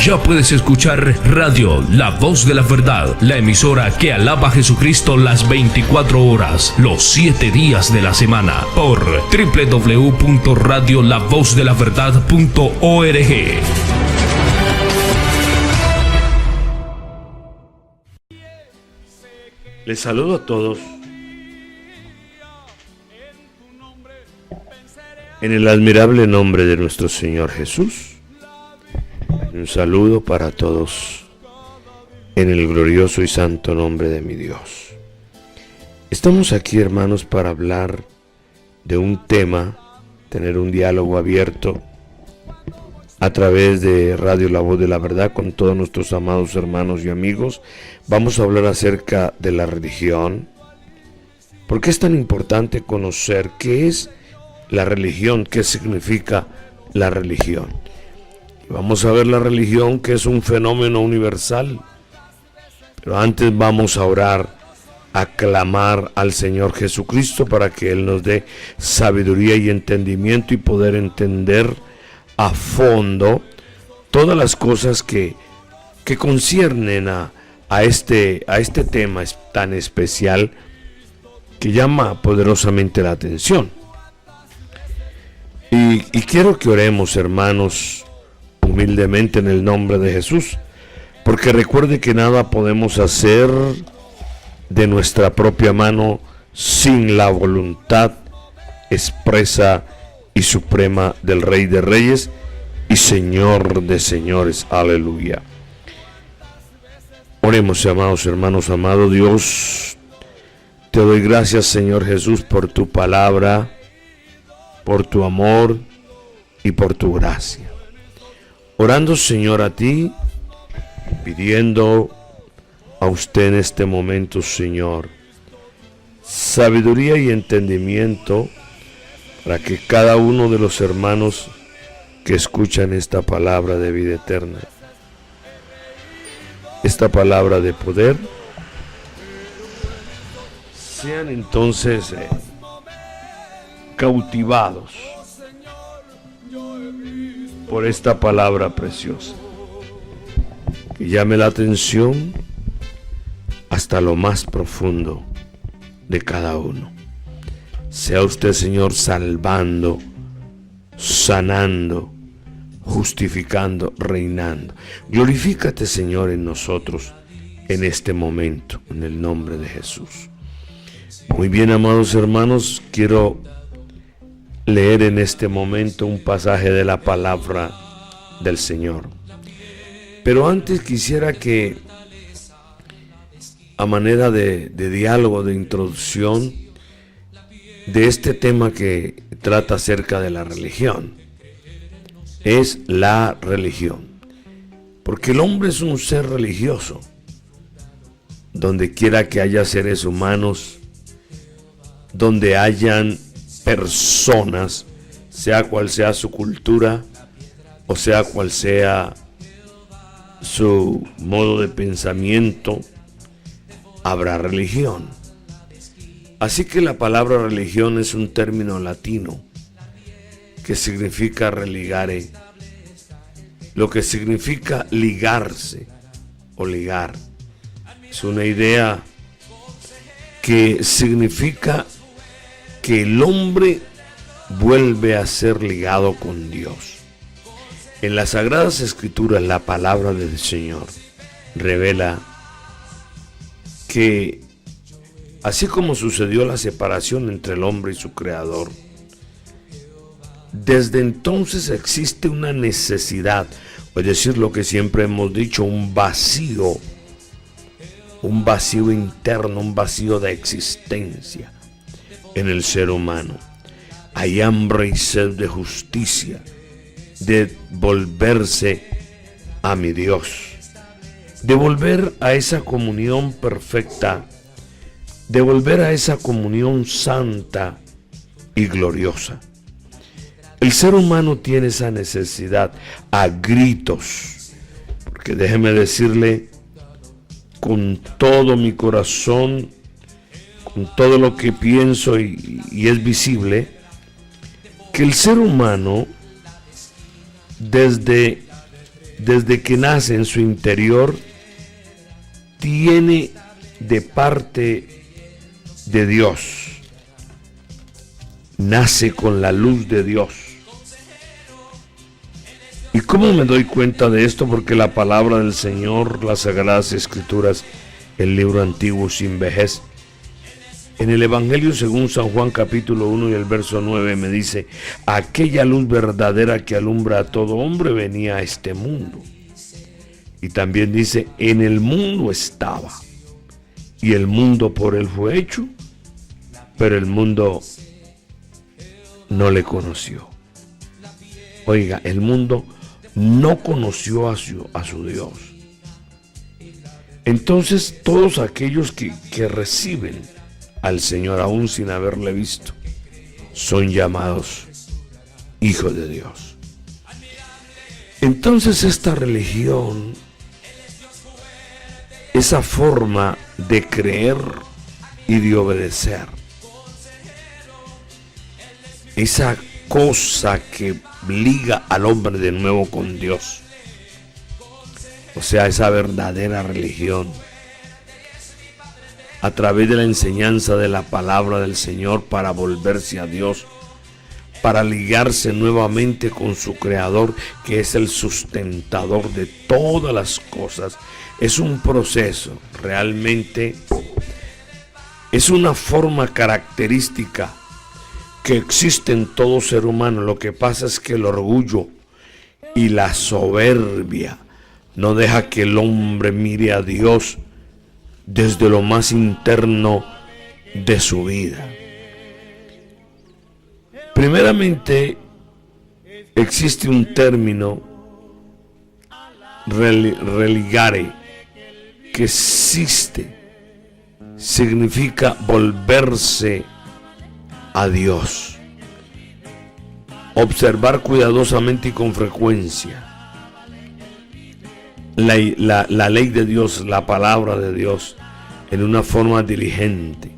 Ya puedes escuchar Radio La Voz de la Verdad, la emisora que alaba a Jesucristo las 24 horas, los 7 días de la semana, por www.radiolavozdelaverdad.org. Les saludo a todos en el admirable nombre de nuestro Señor Jesús. Un saludo para todos en el glorioso y santo nombre de mi Dios. Estamos aquí, hermanos, para hablar de un tema, tener un diálogo abierto a través de Radio La Voz de la Verdad con todos nuestros amados hermanos y amigos. Vamos a hablar acerca de la religión. ¿Por qué es tan importante conocer qué es la religión? ¿Qué significa la religión? Y vamos a ver la religión, que es un fenómeno universal. Pero antes vamos a orar, a clamar al Señor Jesucristo para que Él nos dé sabiduría y entendimiento y poder entender a fondo todas las cosas que conciernen a este tema tan especial que llama poderosamente la atención. Y quiero que oremos, hermanos, humildemente en el nombre de Jesús, porque recuerde que nada podemos hacer de nuestra propia mano sin la voluntad expresa y suprema del Rey de Reyes y Señor de Señores. Aleluya. Oremos, amados hermanos, amado Dios, te doy gracias, Señor Jesús, por tu palabra, por tu amor y por tu gracia. Orando, Señor, a ti, pidiendo a usted en este momento, Señor, sabiduría y entendimiento para que cada uno de los hermanos que escuchan esta palabra de vida eterna, esta palabra de poder, sean entonces cautivados por esta palabra preciosa, que llame la atención hasta lo más profundo de cada uno. Sea usted, Señor, salvando, sanando, justificando, reinando. Glorifícate, Señor, en nosotros en este momento, en el nombre de Jesús. Muy bien, amados hermanos, quiero leer en este momento un pasaje de la palabra del Señor. Pero antes quisiera que, a manera de diálogo, de introducción, de este tema que trata acerca de la religión, es la religión, porque el hombre es un ser religioso. Donde quiera que haya seres humanos, donde hayan personas, sea cual sea su cultura o sea cual sea su modo de pensamiento, habrá religión. Así que la palabra religión es un término latino que significa religare, lo que significa ligarse o ligar. Es una idea que significa que el hombre vuelve a ser ligado con Dios. En las Sagradas Escrituras, la palabra del Señor revela que así como sucedió la separación entre el hombre y su Creador, desde entonces existe una necesidad, es decir, lo que siempre hemos dicho, un vacío interno, un vacío de existencia en el ser humano. Hay hambre y sed de justicia, de volverse a mi Dios, de volver a esa comunión perfecta, de volver a esa comunión santa y gloriosa. El ser humano tiene esa necesidad a gritos, porque déjeme decirle con todo mi corazón, con todo lo que pienso y es visible, que el ser humano desde desde que nace en su interior, tiene de parte de Dios. Nace con la luz de Dios. ¿Y cómo me doy cuenta de esto? Porque la palabra del Señor, las Sagradas Escrituras, el libro antiguo sin vejez, en el Evangelio según San Juan capítulo 1 y el verso 9 me dice: aquella luz verdadera que alumbra a todo hombre venía a este mundo. Y también dice: en el mundo estaba, y el mundo por él fue hecho, pero el mundo no le conoció. Oiga, el mundo no conoció a su Dios. Entonces todos aquellos que reciben al Señor aún sin haberle visto, son llamados hijos de Dios. Entonces esta religión, esa forma de creer y de obedecer, esa cosa que liga al hombre de nuevo con Dios, o sea, esa verdadera religión, a través de la enseñanza de la palabra del Señor para volverse a Dios, para ligarse nuevamente con su Creador, que es el sustentador de todas las cosas. Es un proceso, realmente es una forma característica que existe en todo ser humano. Lo que pasa es que el orgullo y la soberbia no deja que el hombre mire a Dios desde lo más interno de su vida. Primeramente, existe un término, religare, que existe, significa volverse a Dios, observar cuidadosamente y con frecuencia la ley de Dios, la palabra de Dios, en una forma diligente.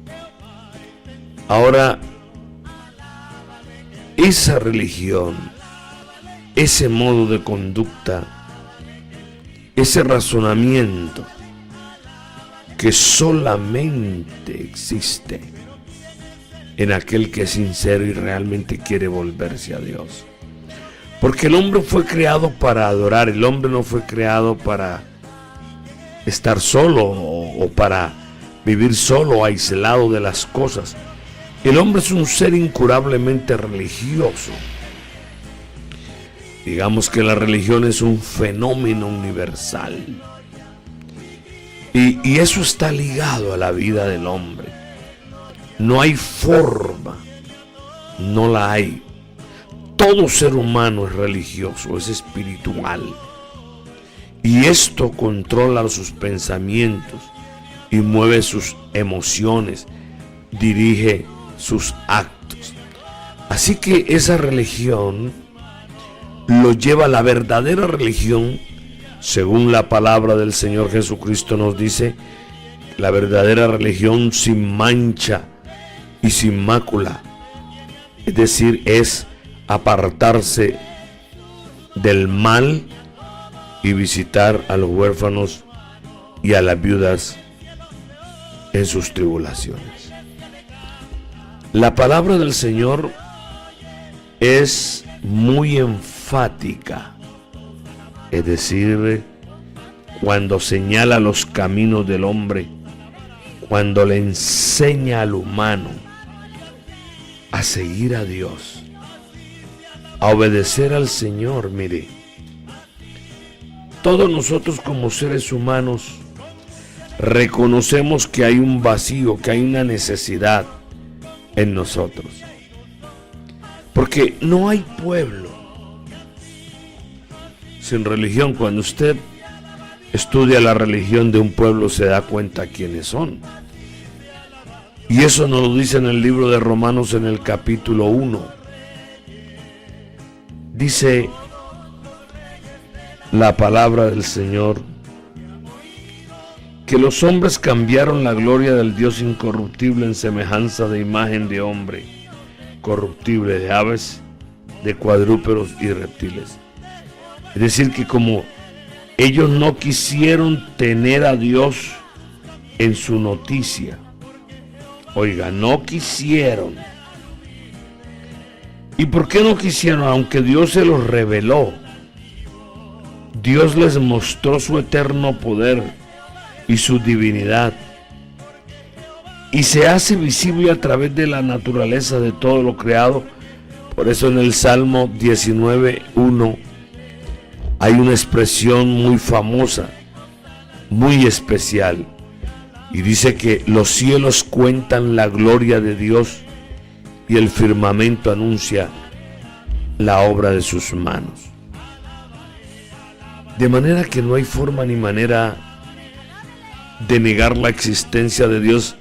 Ahora, esa religión, ese modo de conducta, ese razonamiento que solamente existe en aquel que es sincero y realmente quiere volverse a Dios. Porque el hombre fue creado para adorar, el hombre no fue creado para estar solo o para vivir solo, aislado de las cosas. El hombre es un ser incurablemente religioso. Digamos que la religión es un fenómeno universal. Y eso está ligado a la vida del hombre. No hay forma, no la hay. Todo ser humano es religioso, es espiritual. Y esto controla sus pensamientos y mueve sus emociones, dirige sus actos. Así que esa religión lo lleva a la verdadera religión, según la palabra del Señor Jesucristo nos dice, la verdadera religión sin mancha y sin mácula, es decir, es apartarse del mal y visitar a los huérfanos y a las viudas en sus tribulaciones. La palabra del Señor es muy enfática, es decir, cuando señala los caminos del hombre, cuando le enseña al humano a seguir a Dios, a obedecer al Señor. Mire, todos nosotros como seres humanos reconocemos que hay un vacío, que hay una necesidad en nosotros, porque no hay pueblo sin religión. Cuando usted estudia la religión de un pueblo se da cuenta quiénes son, y eso nos lo dice en el libro de Romanos en el capítulo 1. Dice la palabra del Señor que los hombres cambiaron la gloria del Dios incorruptible en semejanza de imagen de hombre corruptible, de aves, de cuadrúpedos y reptiles. Es decir, que como Ellos no quisieron tener a Dios en su noticia. Oiga, no quisieron. ¿Y por qué no quisieron? Aunque Dios se los reveló. Dios les mostró su eterno poder y su divinidad. Y se hace visible a través de la naturaleza de todo lo creado. Por eso en el Salmo 19:1 hay una expresión muy famosa, muy especial. Y dice que los cielos cuentan la gloria de Dios y el firmamento anuncia la obra de sus manos. De manera que no hay forma ni manera de negar la existencia de Dios,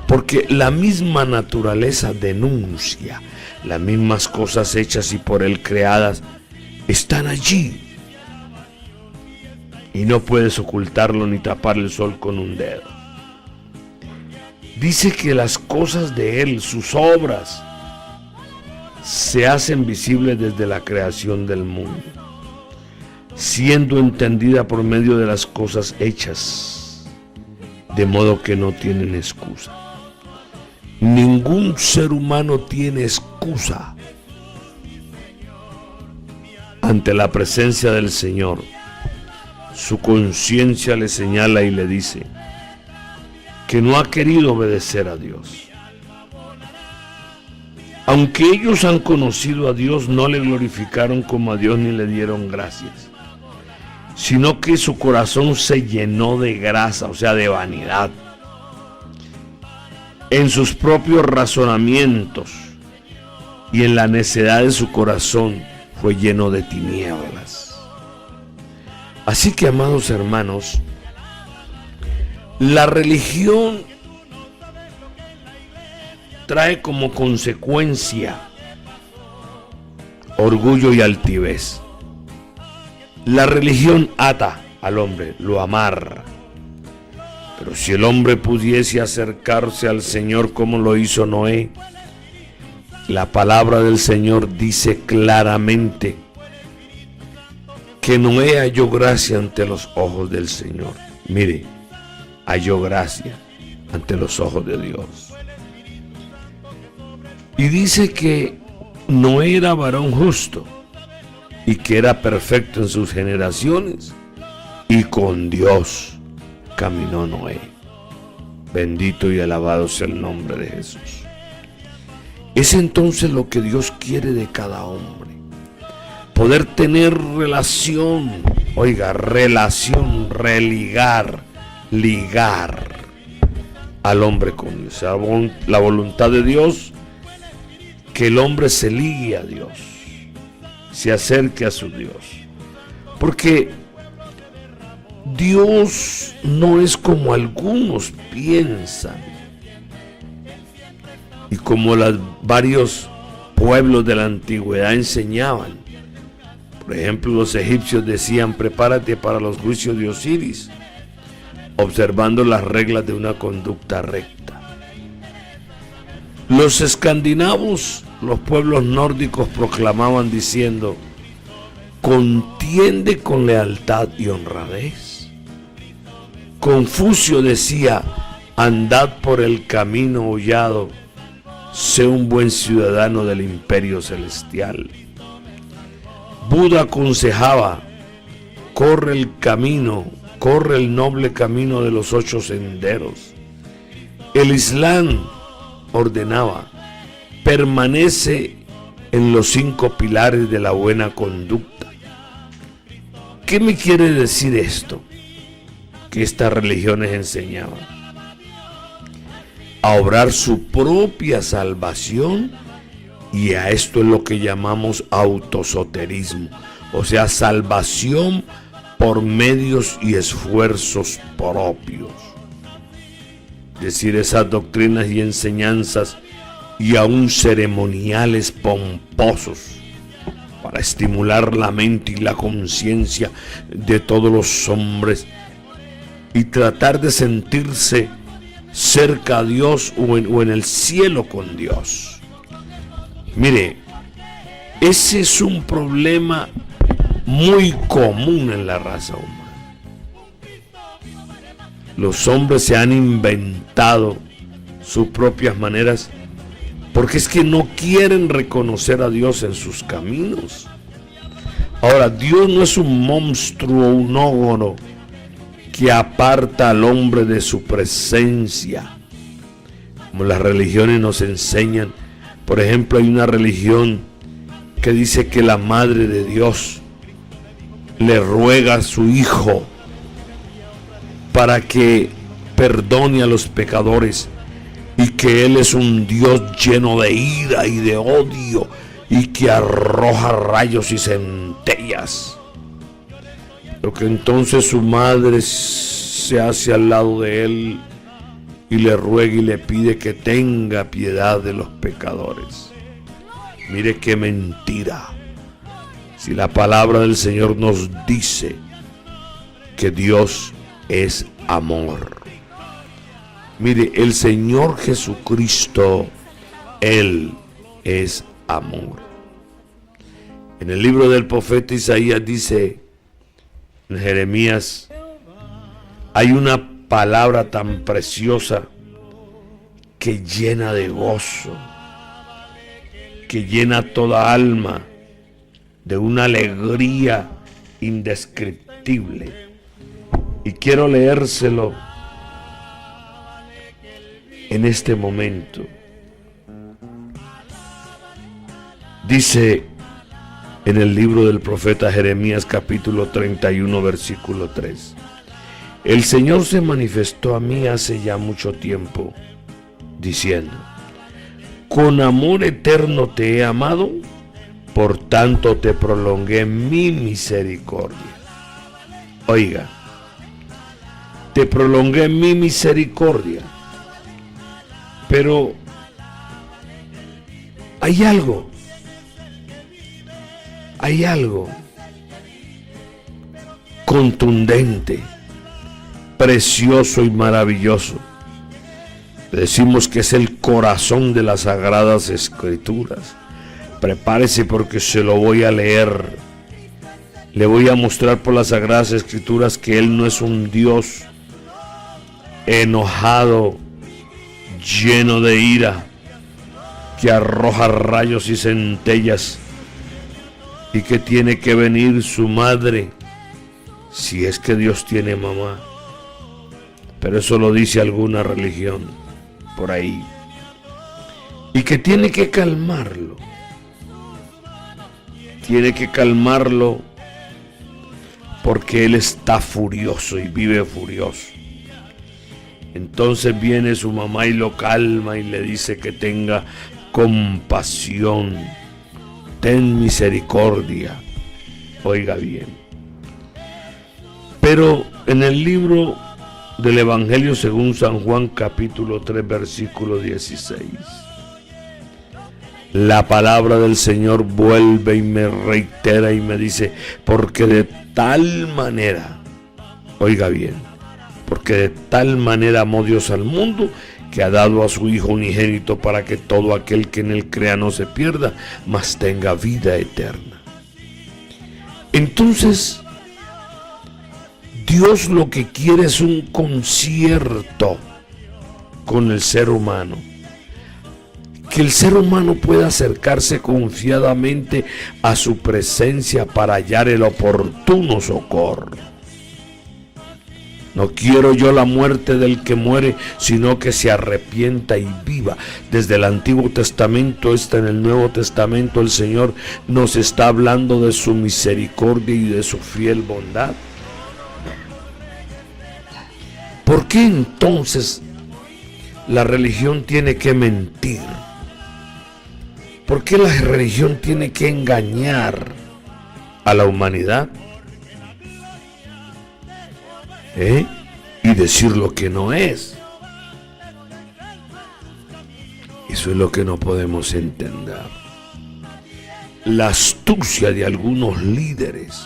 porque la misma naturaleza denuncia, las mismas cosas hechas y por Él creadas están allí. Y no puedes ocultarlo ni tapar el sol con un dedo. Dice que las cosas de Él, sus obras, se hacen visibles desde la creación del mundo, siendo entendida por medio de las cosas hechas, de modo que no tienen excusa. Ningún ser humano tiene excusa ante la presencia del Señor. Su conciencia le señala y le dice que no ha querido obedecer a Dios. Aunque ellos han conocido a Dios, no le glorificaron como a Dios ni le dieron gracias, sino que su corazón se llenó de grasa, o sea, de vanidad, en sus propios razonamientos, y en la necedad de su corazón fue lleno de tinieblas. Así que, amados hermanos, la religión trae como consecuencia orgullo y altivez. La religión ata al hombre, lo amarra. Pero si el hombre pudiese acercarse al Señor como lo hizo Noé, la palabra del Señor dice claramente que Noé halló gracia ante los ojos del Señor. Mire, halló gracia ante los ojos de Dios. Y dice que Noé era varón justo y que era perfecto en sus generaciones, y con Dios caminó Noé. Bendito y alabado sea el nombre de Jesús. Es entonces lo que Dios quiere de cada hombre: poder tener relación, oiga, relación, religar, ligar al hombre con Dios. La voluntad de Dios, que el hombre se ligue a Dios, se acerque a su Dios. Porque Dios no es como algunos piensan y como los varios pueblos de la antigüedad enseñaban. Por ejemplo, los egipcios decían: prepárate para los juicios de Osiris, observando las reglas de una conducta recta. Los escandinavos, los pueblos nórdicos, proclamaban diciendo: contiende con lealtad y honradez. Confucio decía: andad por el camino hollado, sé un buen ciudadano del imperio celestial. Buda aconsejaba: corre el noble camino de los 8 senderos. El Islam ordenaba: permanece en los 5 pilares de la buena conducta. ¿Qué me quiere decir esto? Que estas religiones enseñaban a obrar su propia salvación, y a esto es lo que llamamos autosoterismo, o sea, salvación por medios y esfuerzos propios. Es decir, esas doctrinas y enseñanzas y aún ceremoniales pomposos para estimular la mente y la conciencia de todos los hombres y tratar de sentirse cerca a Dios o en el cielo con Dios. Mire, ese es un problema muy común en la raza humana. Los hombres se han inventado sus propias maneras porque es que no quieren reconocer a Dios en sus caminos. Ahora, Dios no es un monstruo, un ogro que aparta al hombre de su presencia, como las religiones nos enseñan. Por ejemplo, hay una religión que dice que la Madre de Dios le ruega a su Hijo para que perdone a los pecadores y que Él es un Dios lleno de ira y de odio y que arroja rayos y centellas. Pero que entonces su madre se hace al lado de Él y le ruega y le pide que tenga piedad de los pecadores. Mire qué mentira. Si la palabra del Señor nos dice que Dios es amor. Mire, el Señor Jesucristo, Él es amor. En el libro del profeta Isaías dice, en Jeremías, hay una palabra tan preciosa que llena de gozo, que llena toda alma de una alegría indescriptible. Y quiero leérselo en este momento. Dice en el libro del profeta Jeremías capítulo 31 versículo 3: el Señor se manifestó a mí hace ya mucho tiempo, diciendo: con amor eterno te he amado, por tanto te prolongué mi misericordia. Oiga, te prolongué mi misericordia. Pero hay algo contundente, precioso y maravilloso. Decimos que es el corazón de las Sagradas Escrituras. Prepárese porque se lo voy a leer. Le voy a mostrar por las Sagradas Escrituras que Él no es un Dios enojado, lleno de ira, que arroja rayos y centellas, y que tiene que venir su madre, si es que Dios tiene mamá. Pero eso lo dice alguna religión por ahí, y que tiene que calmarlo. Tiene que calmarlo porque Él está furioso y vive furioso. Entonces viene su mamá y lo calma y le dice que tenga compasión, ten misericordia. Oiga bien. Pero en el libro del Evangelio según San Juan capítulo 3 versículo 16, la palabra del Señor vuelve y me reitera y me dice: porque de tal manera, oiga bien, porque de tal manera amó Dios al mundo, que ha dado a su Hijo unigénito, para que todo aquel que en Él crea no se pierda, mas tenga vida eterna. Entonces, Dios lo que quiere es un concierto con el ser humano. Que el ser humano pueda acercarse confiadamente a su presencia para hallar el oportuno socorro. No quiero yo la muerte del que muere, sino que se arrepienta y viva. Desde el Antiguo Testamento hasta en el Nuevo Testamento el Señor nos está hablando de su misericordia y de su fiel bondad. ¿Por qué entonces la religión tiene que mentir? ¿Por qué la religión tiene que engañar a la humanidad? Y decir lo que no es. Eso es lo que no podemos entender. La astucia de algunos líderes,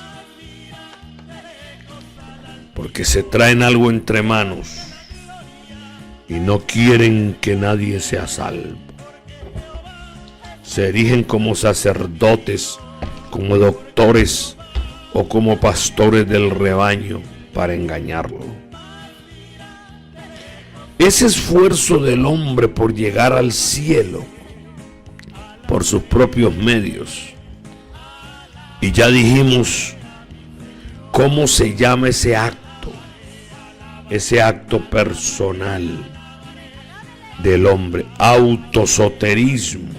porque se traen algo entre manos y no quieren que nadie sea salvo. Se erigen como sacerdotes, como doctores, o como pastores del rebaño para engañarlo. Ese esfuerzo del hombre por llegar al cielo por sus propios medios, y ya dijimos cómo se llama ese acto personal del hombre: autosoterismo,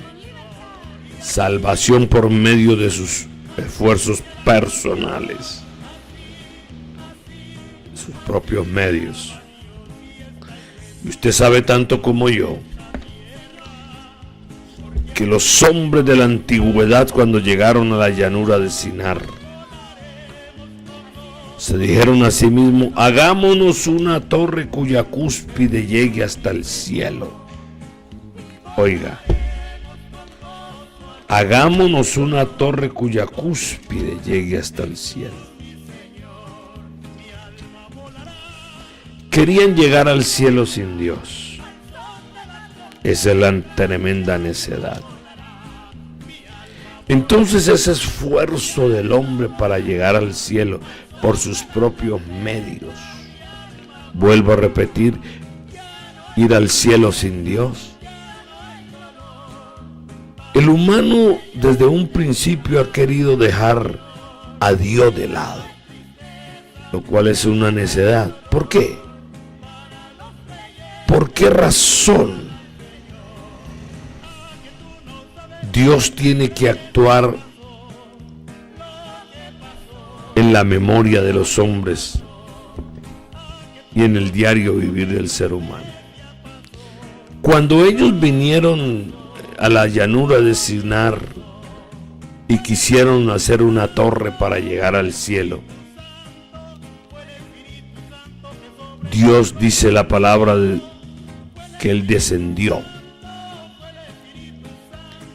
salvación por medio de sus esfuerzos personales, sus propios medios. Y usted sabe tanto como yo que los hombres de la antigüedad, cuando llegaron a la llanura de Sinar, se dijeron a sí mismos: hagámonos una torre cuya cúspide llegue hasta el cielo. Oiga, hagámonos una torre cuya cúspide llegue hasta el cielo. Querían llegar al cielo sin Dios. Esa es la tremenda necedad. Entonces ese esfuerzo del hombre para llegar al cielo por sus propios medios, vuelvo a repetir, ir al cielo sin Dios. El humano desde un principio ha querido dejar a Dios de lado, lo cual es una necedad. ¿Por qué? ¿Por qué razón Dios tiene que actuar en la memoria de los hombres y en el diario vivir del ser humano? Cuando ellos vinieron a la llanura de Sinar y quisieron hacer una torre para llegar al cielo, Dios dice la palabra que Él descendió.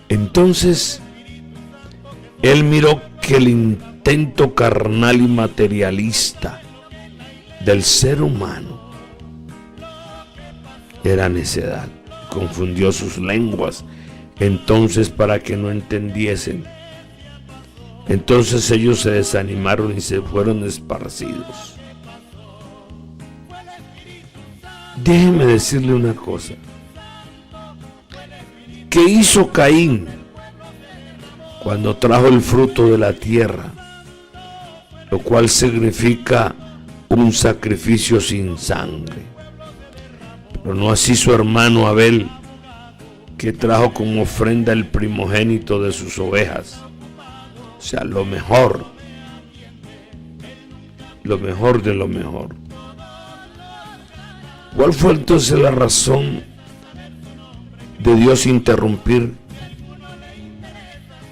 Entonces Él miró que el intento carnal y materialista del ser humano era necedad. Confundió sus lenguas entonces para que no entendiesen. Entonces ellos se desanimaron y se fueron esparcidos. Déjeme decirle una cosa. ¿Qué hizo Caín cuando trajo el fruto de la tierra? Lo cual significa un sacrificio sin sangre. Pero no así su hermano Abel, que trajo como ofrenda el primogénito de sus ovejas. O sea, lo mejor de lo mejor. ¿Cuál fue entonces la razón de Dios interrumpir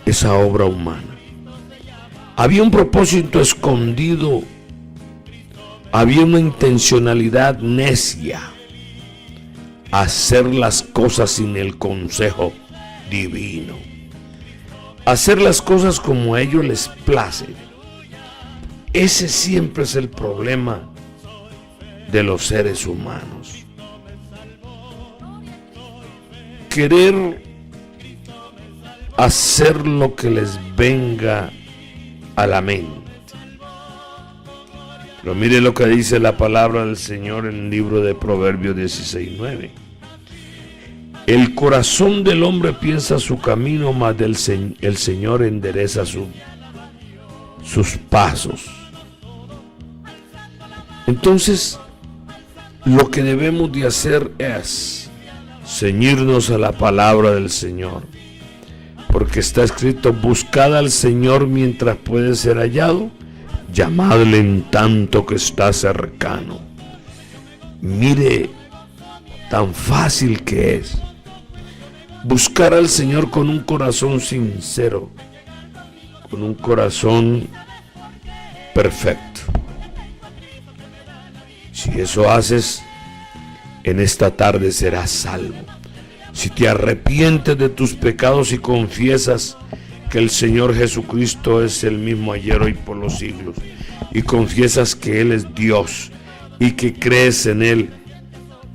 esa obra humana? Había un propósito escondido, había una intencionalidad necia: hacer las cosas sin el consejo divino, hacer las cosas como a ellos les place. Ese siempre es el problema de los seres humanos. Querer hacer lo que les venga a la mente. Pero mire lo que dice la palabra del Señor en el libro de Proverbios 16:9. El corazón del hombre piensa su camino, mas el Señor endereza sus pasos. Entonces, lo que debemos de hacer es ceñirnos a la palabra del Señor, porque está escrito: buscad al Señor mientras puede ser hallado, llamadle en tanto que está cercano. Mire tan fácil que es buscar al Señor con un corazón sincero, con un corazón perfecto. Si eso haces, en esta tarde serás salvo. Si te arrepientes de tus pecados y confiesas que el Señor Jesucristo es el mismo ayer, hoy, por los siglos, y confiesas que Él es Dios y que crees en Él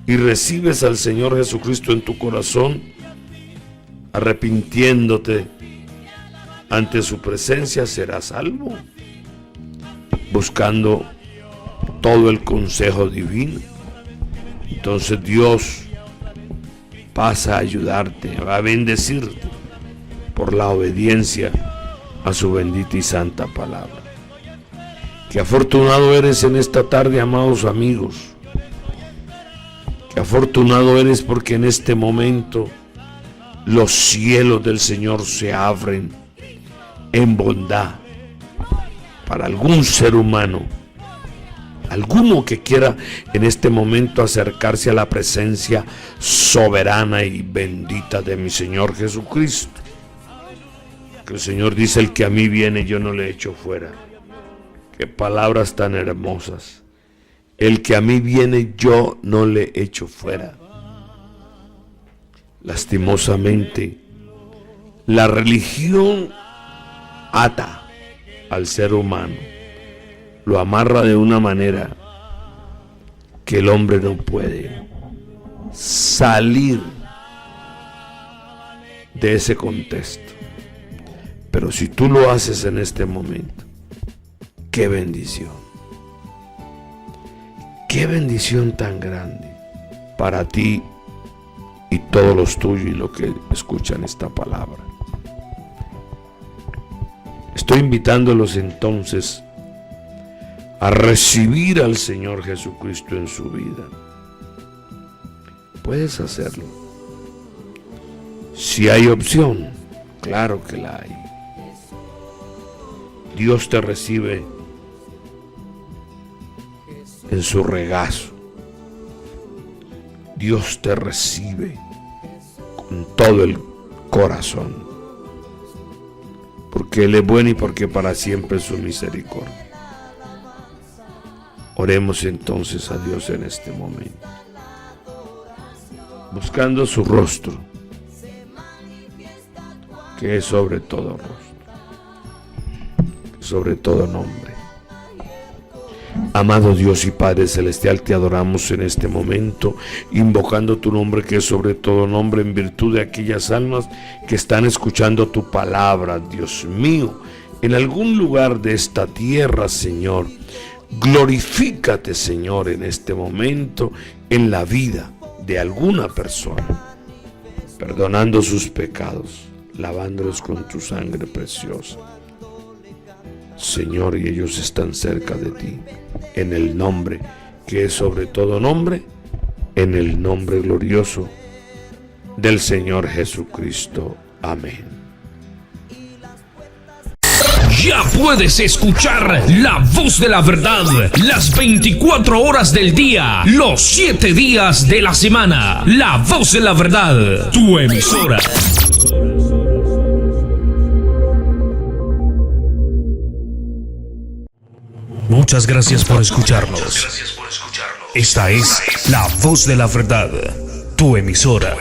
y recibes al Señor Jesucristo en tu corazón, arrepintiéndote ante su presencia, serás salvo. buscando todo el consejo divino, entonces Dios pasa a ayudarte, a bendecirte por la obediencia a su bendita y santa palabra. Qué afortunado eres en esta tarde, amados amigos. Qué afortunado eres porque en este momento los cielos del Señor se abren en bondad para algún ser humano, alguno que quiera en este momento acercarse a la presencia soberana y bendita de mi Señor Jesucristo. Que el Señor dice: el que a mí viene yo no le echo fuera. Qué palabras tan hermosas. El que a mí viene yo no le echo fuera. Lastimosamente, la religión ata al ser humano, lo amarra de una manera que el hombre no puede salir de ese contexto. Pero si tú lo haces en este momento, qué bendición. Qué bendición tan grande para ti y todos los tuyos y los que escuchan esta palabra. Estoy invitándolos entonces a recibir al Señor Jesucristo en su vida. Puedes hacerlo. Si hay opción, claro que la hay. Dios te recibe en su regazo. Dios te recibe con todo el corazón, porque Él es bueno y porque para siempre es su misericordia. Oremos entonces a Dios en este momento, buscando su rostro, que es sobre todo rostro, sobre todo nombre. Amado Dios y Padre Celestial, te adoramos en este momento, invocando tu nombre que es sobre todo nombre, en virtud de aquellas almas que están escuchando tu palabra, Dios mío, en algún lugar de esta tierra, Señor. Glorifícate, Señor, en este momento, en la vida de alguna persona, perdonando sus pecados, lavándolos con tu sangre preciosa. Señor, y ellos están cerca de ti, en el nombre que es sobre todo nombre, en el nombre glorioso del Señor Jesucristo. Amén. Ya puedes escuchar la voz de la verdad las 24 horas del día, los 7 días de la semana. La voz de la verdad, tu emisora. Muchas gracias por escucharnos. Esta es la voz de la verdad, tu emisora.